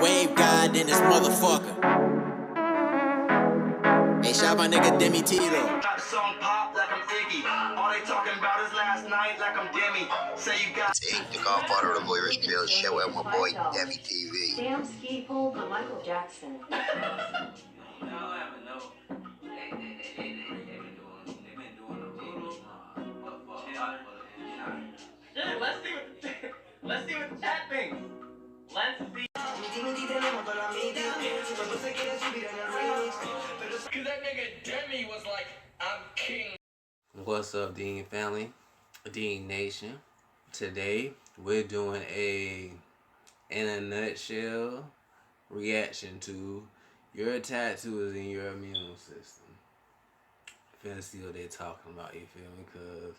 wave god in this motherfucker. Hey, shout my nigga Demi Tito. Song pop like I'm Iggy. All they talking about is last night like I'm Demi. Say you got. It's Ink, the godfather of Irish Drill Show, and my boy Demi TV. Damn ski pole by Michael Jackson. Let's see what the chat thinks. Let's see. Cause that nigga Demi was like, I'm king. What's up, Dean family, Dean Nation? Today we're doing in a nutshell, reaction to your tattoos in your immune system. Finna see what they talking about, you feel me? Cause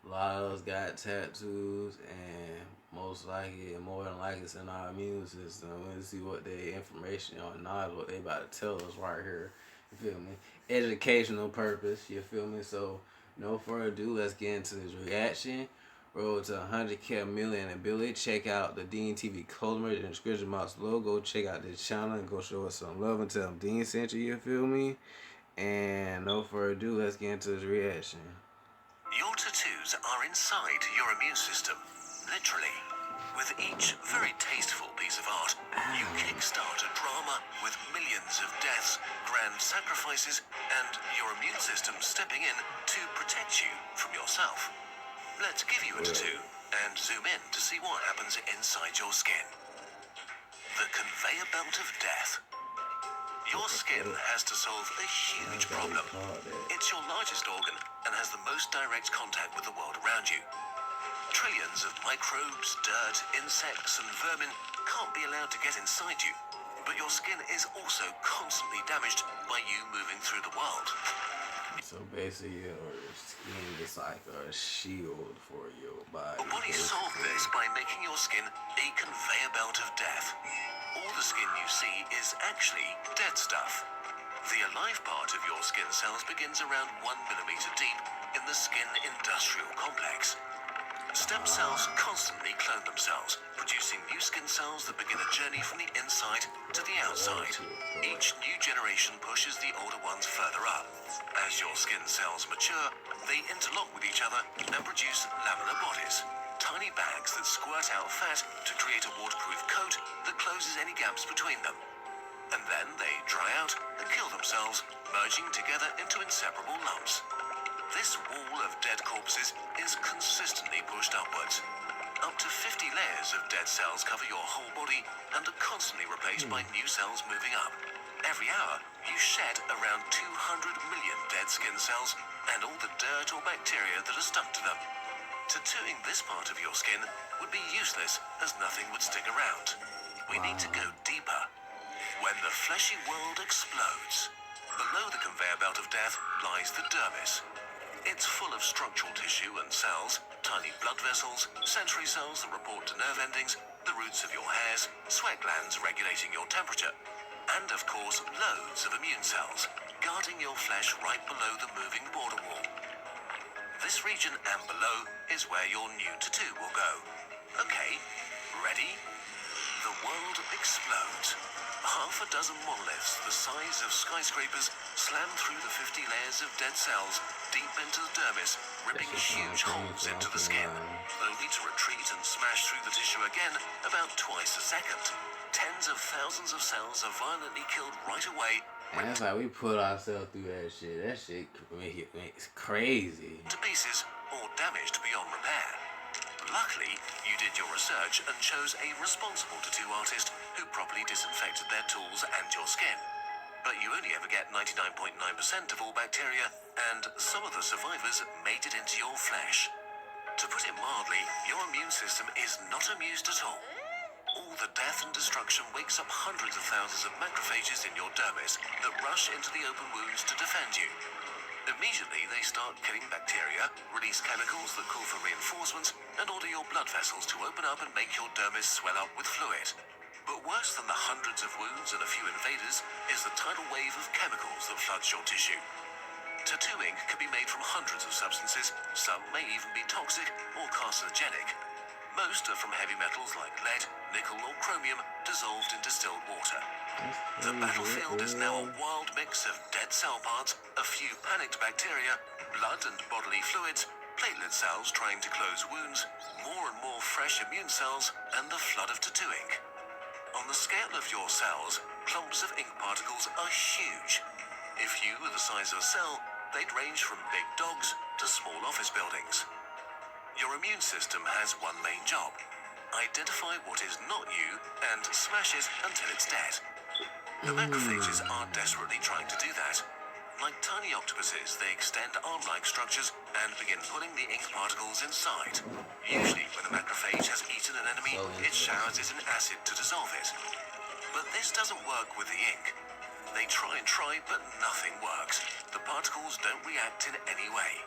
a lot of us got tattoos, and most likely, and more than likely, it's in our immune system. We're gonna see what the information or knowledge, what they about to tell us right here. You feel me? Educational purpose. You feel me? So, no further ado, let's get into this reaction. Roll to 100K million ability. Check out the Dean TV code in the description box below. Go check out this channel and go show us some love and tell them Dean sent you. You feel me? And no further ado, let's get into this reaction. Your tattoos are inside your immune system, literally. With each very tasteful piece of art, you kickstart a drama with millions of deaths, grand sacrifices, and your immune system stepping in to protect you from yourself. Let's give you a tattoo and zoom in to see what happens inside your skin. The conveyor belt of death. Your skin has to solve a huge problem. It's your largest organ and has the most direct contact with the world around you. Trillions of microbes, dirt, insects, and vermin can't be allowed to get inside you, but your skin is also constantly damaged by you moving through the world. So basically, your skin is like a shield for your body. Your body solved this by making your skin a conveyor belt of death. All the skin you see is actually dead stuff. The alive part of your skin cells begins around 1 millimeter deep in the skin industrial complex. Stem cells constantly clone themselves, producing new skin cells that begin a journey from the inside to the outside. Each new generation pushes the older ones further up. As your skin cells mature, they interlock with each other and produce lamellar bodies, tiny bags that squirt out fat to create a waterproof coat that closes any gaps between them. And then they dry out and kill themselves, merging together into inseparable lumps. This wall of dead corpses is consistently pushed upwards. Up to 50 layers of dead cells cover your whole body and are constantly replaced by new cells moving up. Every hour, you shed around 200 million dead skin cells and all the dirt or bacteria that are stuck to them. Tattooing this part of your skin would be useless as nothing would stick around. We need to go deeper. When the fleshy world explodes, below the conveyor belt of death lies the dermis. It's full of structural tissue and cells, tiny blood vessels, sensory cells that report to nerve endings, the roots of your hairs, sweat glands regulating your temperature, and of course loads of immune cells, guarding your flesh right below the moving border wall. This region and below is where your new tattoo will go. Okay, ready? The world explodes. Half a dozen monoliths the size of skyscrapers slam through the 50 layers of dead cells deep into the dermis, ripping huge holes into the skin, only to retreat and smash through the tissue again about twice a second. Tens of thousands of cells are violently killed right away. And that's like we put ourselves through that shit. That shit makes crazy. To pieces or damaged beyond repair. Luckily, you did your research and chose a responsible tattoo artist who properly disinfected their tools and your skin. But you only ever get 99.9% of all bacteria, and some of the survivors made it into your flesh. To put it mildly, your immune system is not amused at all. All the death and destruction wakes up hundreds of thousands of macrophages in your dermis that rush into the open wounds to defend you. Immediately, they start killing bacteria, release chemicals that call for reinforcements, and order your blood vessels to open up and make your dermis swell up with fluid. But worse than the hundreds of wounds and a few invaders is the tidal wave of chemicals that floods your tissue. Tattoo ink can be made from hundreds of substances, some may even be toxic or carcinogenic. Most are from heavy metals like lead, nickel or chromium dissolved in distilled water. The battlefield is now a wild mix of dead cell parts, a few panicked bacteria, blood and bodily fluids, platelet cells trying to close wounds, more and more fresh immune cells, and the flood of tattoo ink. On the scale of your cells, clumps of ink particles are huge. If you were the size of a cell, they'd range from big dogs to small office buildings. Your immune system has one main job: identify what is not you and smash it until it's dead. The macrophages are desperately trying to do that. Like tiny octopuses, they extend arm-like structures and begin pulling the ink particles inside. Usually, when a macrophage has eaten an enemy, it showers it in acid to dissolve it. But this doesn't work with the ink. They try, but nothing works. The particles don't react in any way.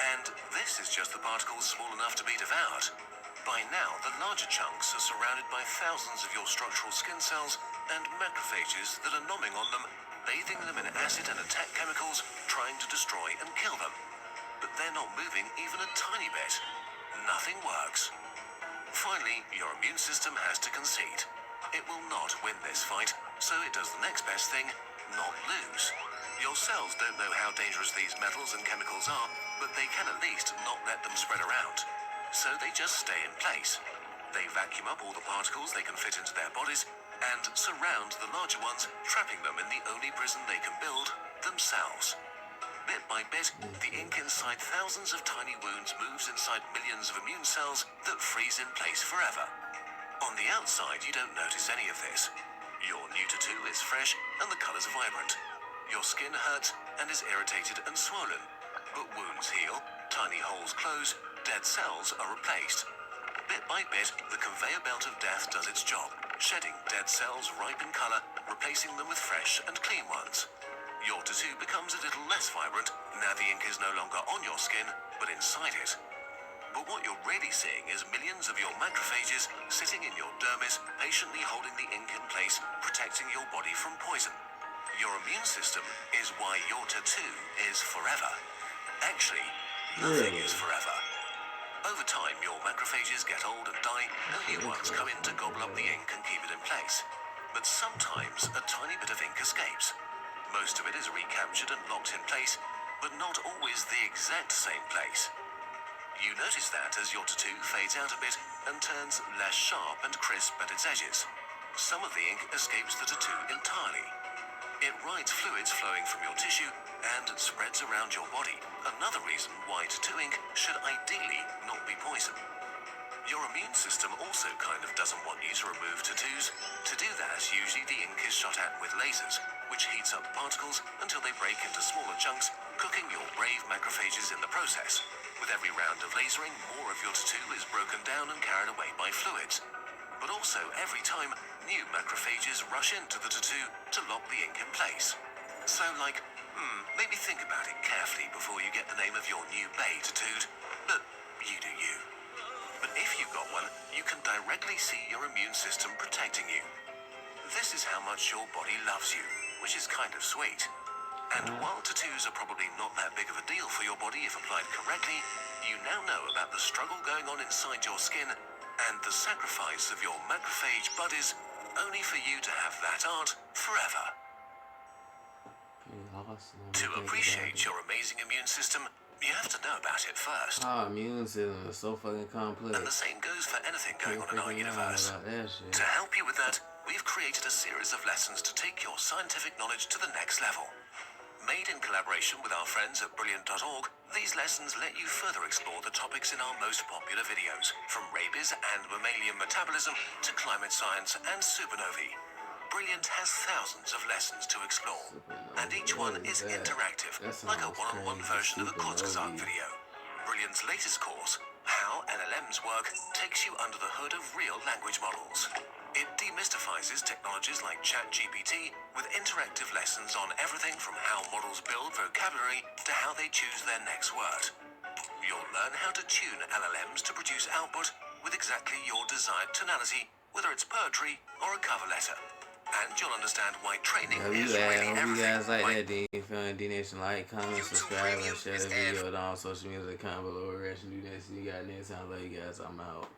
And this is just the particles small enough to be devoured. By now, the larger chunks are surrounded by thousands of your structural skin cells and macrophages that are nomming on them, bathing them in acid and attack chemicals, trying to destroy and kill them. But they're not moving even a tiny bit. Nothing works. Finally, your immune system has to concede. It will not win this fight, so it does the next best thing: not lose. Your cells don't know how dangerous these metals and chemicals are, but they can at least not let them spread around. So they just stay in place. They vacuum up all the particles they can fit into their bodies and surround the larger ones, trapping them in the only prison they can build, themselves. Bit by bit, the ink inside thousands of tiny wounds moves inside millions of immune cells that freeze in place forever. On the outside, you don't notice any of this. Your new tattoo is fresh and the colors are vibrant. Your skin hurts and is irritated and swollen, but wounds heal, tiny holes close, dead cells are replaced. Bit by bit, the conveyor belt of death does its job, shedding dead cells ripe in color, replacing them with fresh and clean ones. Your tattoo becomes a little less vibrant. Now the ink is no longer on your skin, but inside it. But what you're really seeing is millions of your macrophages sitting in your dermis, patiently holding the ink in place, protecting your body from poison. Your immune system is why your tattoo is forever. Actually, nothing is forever. Over time, your macrophages get old and die, and new ones come in to gobble up the ink and keep it in place. But sometimes a tiny bit of ink escapes. Most of it is recaptured and locked in place, but not always the exact same place. You notice that as your tattoo fades out a bit and turns less sharp and crisp at its edges. Some of the ink escapes the tattoo entirely. It rides fluids flowing from your tissue and spreads around your body. Another reason why tattoo ink should ideally not be poison. Your immune system also kind of doesn't want you to remove tattoos. To do that, usually the ink is shot at with lasers, which heats up particles until they break into smaller chunks, cooking your brave macrophages in the process. With every round of lasering, more of your tattoo is broken down and carried away by fluids. But also, every time, new macrophages rush into the tattoo to lock the ink in place. So maybe think about it carefully before you get the name of your new bae tattooed. But you do you. But if you've got one, you can directly see your immune system protecting you. This is how much your body loves you, which is kind of sweet. And while tattoos are probably not that big of a deal for your body if applied correctly, you now know about the struggle going on inside your skin and the sacrifice of your macrophage buddies, only for you to have that art forever. To appreciate your amazing immune system, you have to know about it first. Our immune system is so fucking complex. And the same goes for anything going on in our universe. To help you with that, we've created a series of lessons to take your scientific knowledge to the next level. Made in collaboration with our friends at Brilliant.org, these lessons let you further explore the topics in our most popular videos, from rabies and mammalian metabolism to climate science and supernovae. Brilliant has thousands of lessons to explore, and each one is interactive, like a one-on-one version of a kurzgesagt video. Brilliant's latest course, How LLMs Work, takes you under the hood of real language models. It demystifies technologies like ChatGPT with interactive lessons on everything from how models build vocabulary to how they choose their next word. You'll learn how to tune LLMs to produce output with exactly your desired tonality, whether it's poetry or a cover letter. And you'll understand why training is really everything. Hope you guys like that, D. If you're on D-Nation, like, comment, subscribe, and share the video on all social media. Comment below, reaction, do that. See you guys next time. Love you guys. I'm out.